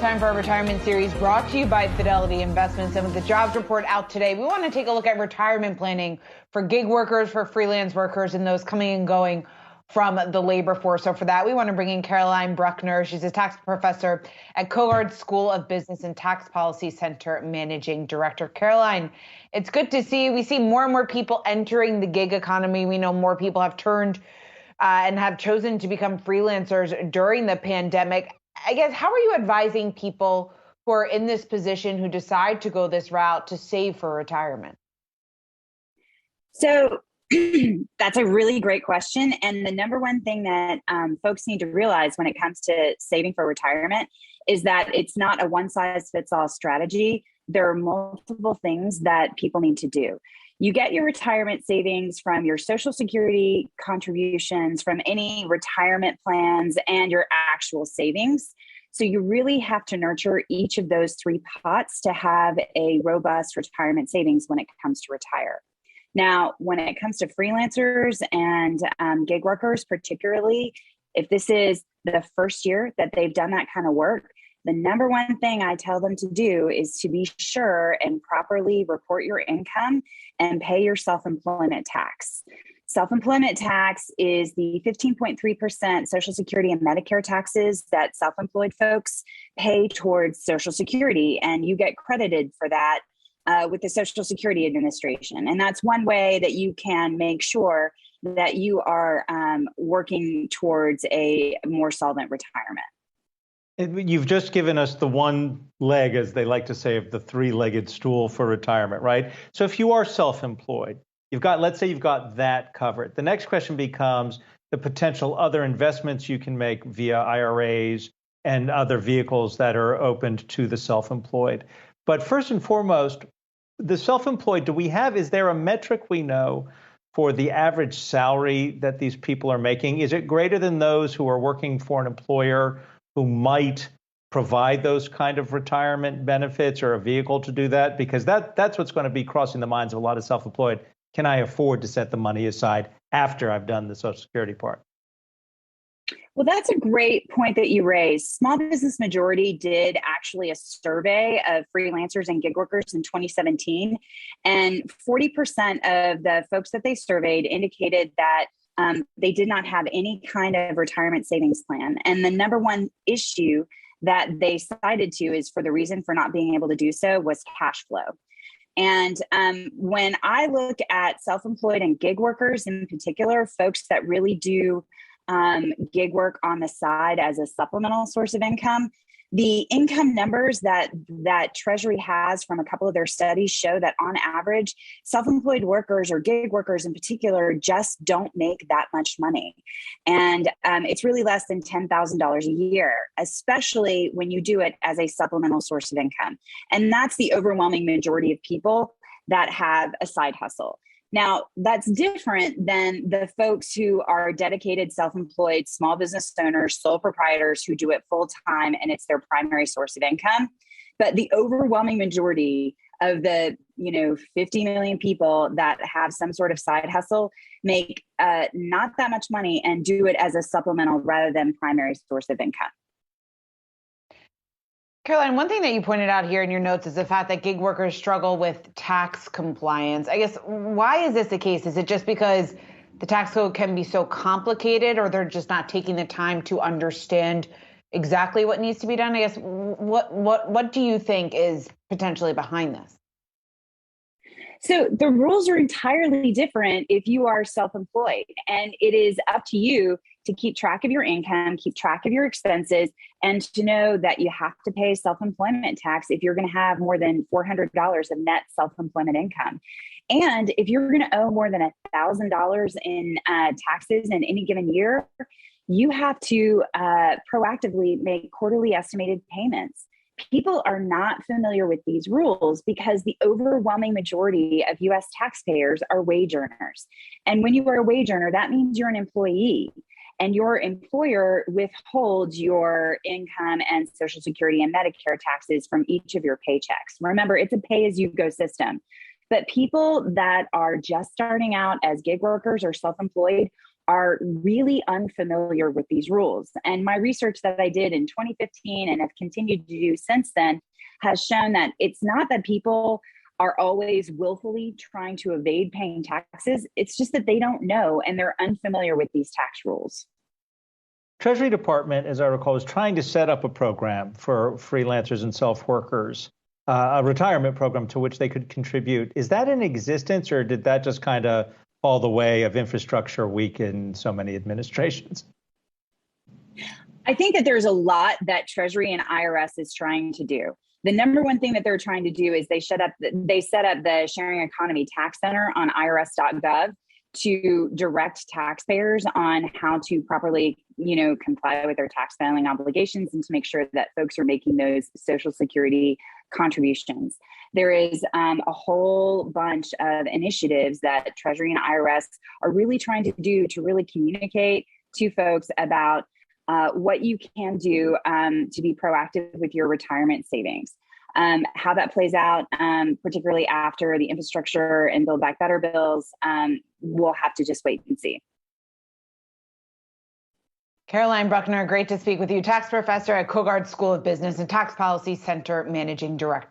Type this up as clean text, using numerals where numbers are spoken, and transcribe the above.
time for our retirement series brought to you by Fidelity Investments. And with the jobs report out today, we want to take a look at retirement planning for gig workers, for freelance workers, and those coming and going from the labor force. So for that, we want to bring in Caroline Bruckner. She's a tax professor at Kogod School of Business and Tax Policy Center Managing Director. Caroline, it's good to see you. We see more and more people entering the gig economy. We know more people have turned and have chosen to become freelancers during the pandemic. I guess, how are you advising people who are in this position who decide to go this route to save for retirement? So that's a really great question. And the number one thing that folks need to realize when it comes to saving for retirement is that it's not a one-size-fits-all strategy. There are multiple things that people need to do. You get your retirement savings from your Social Security contributions, from any retirement plans, and your actual savings. So you really have to nurture each of those three pots to have a robust retirement savings when it comes to retire. Now, when it comes to freelancers and gig workers, particularly, if this is the first year that they've done that kind of work, the number one thing I tell them to do is to be sure and properly report your income and pay your self-employment tax. Self-employment tax is the 15.3% Social Security and Medicare taxes that self-employed folks pay towards Social Security, and you get credited for that with the Social Security Administration. And that's one way that you can make sure that you are working towards a more solvent retirement. You've just given us the one leg, as they like to say, of the three-legged stool for retirement, right? So if you are self-employed, let's say you've got that covered. The next question becomes the potential other investments you can make via IRAs and other vehicles that are opened to the self-employed. But first and foremost, the self-employed, is there a metric we know for the average salary that these people are making? Is it greater than those who are working for an employer who might provide those kind of retirement benefits or a vehicle to do that? Because that's what's going to be crossing the minds of a lot of self-employed. Can I afford to set the money aside after I've done the Social Security part? Well, that's a great point that you raised. Small Business Majority did actually a survey of freelancers and gig workers in 2017, and 40% of the folks that they surveyed indicated that they did not have any kind of retirement savings plan. And the number one issue that they cited to is for the reason for not being able to do so was cash flow. And when I look at self-employed and gig workers in particular, folks that really do gig work on the side as a supplemental source of income, the income numbers that Treasury has from a couple of their studies show that on average, self-employed workers or gig workers in particular just don't make that much money. And it's really less than $10,000 a year, especially when you do it as a supplemental source of income. And that's the overwhelming majority of people that have a side hustle. Now, that's different than the folks who are dedicated, self-employed, small business owners, sole proprietors who do it full time and it's their primary source of income. But the overwhelming majority of the 50 million people that have some sort of side hustle make not that much money and do it as a supplemental rather than primary source of income. Caroline, one thing that you pointed out here in your notes is the fact that gig workers struggle with tax compliance. I guess, why is this the case? Is it just because the tax code can be so complicated, or they're just not taking the time to understand exactly what needs to be done? I guess, what do you think is potentially behind this? So the rules are entirely different if you are self-employed, and it is up to you to keep track of your income, keep track of your expenses, and to know that you have to pay self-employment tax if you're going to have more than $400 of net self-employment income. And if you're going to owe more than $1,000 in taxes in any given year, you have to proactively make quarterly estimated payments. People are not familiar with these rules because the overwhelming majority of U.S. taxpayers are wage earners. And when you are a wage earner, that means you're an employee, and your employer withholds your income and Social Security and Medicare taxes from each of your paychecks. Remember, it's a pay-as-you-go system. But people that are just starting out as gig workers or self-employed are really unfamiliar with these rules. And my research that I did in 2015 and have continued to do since then has shown that it's not that people are always willfully trying to evade paying taxes. It's just that they don't know and they're unfamiliar with these tax rules. Treasury Department, as I recall, is trying to set up a program for freelancers and self-workers, a retirement program to which they could contribute. Is that in existence, or did that just kind of fall the way of infrastructure weak in so many administrations? I think that there's a lot that Treasury and IRS is trying to do. The number one thing that they're trying to do is they set up the Sharing Economy Tax Center on irs.gov to direct taxpayers on how to properly, comply with their tax filing obligations and to make sure that folks are making those Social Security contributions. There is a whole bunch of initiatives that Treasury and IRS are really trying to do to really communicate to folks about what you can do to be proactive with your retirement savings. How that plays out, particularly after the infrastructure and Build Back Better bills, we'll have to just wait and see. Caroline Bruckner, great to speak with you, tax professor at Kogod School of Business and Tax Policy Center Managing Director.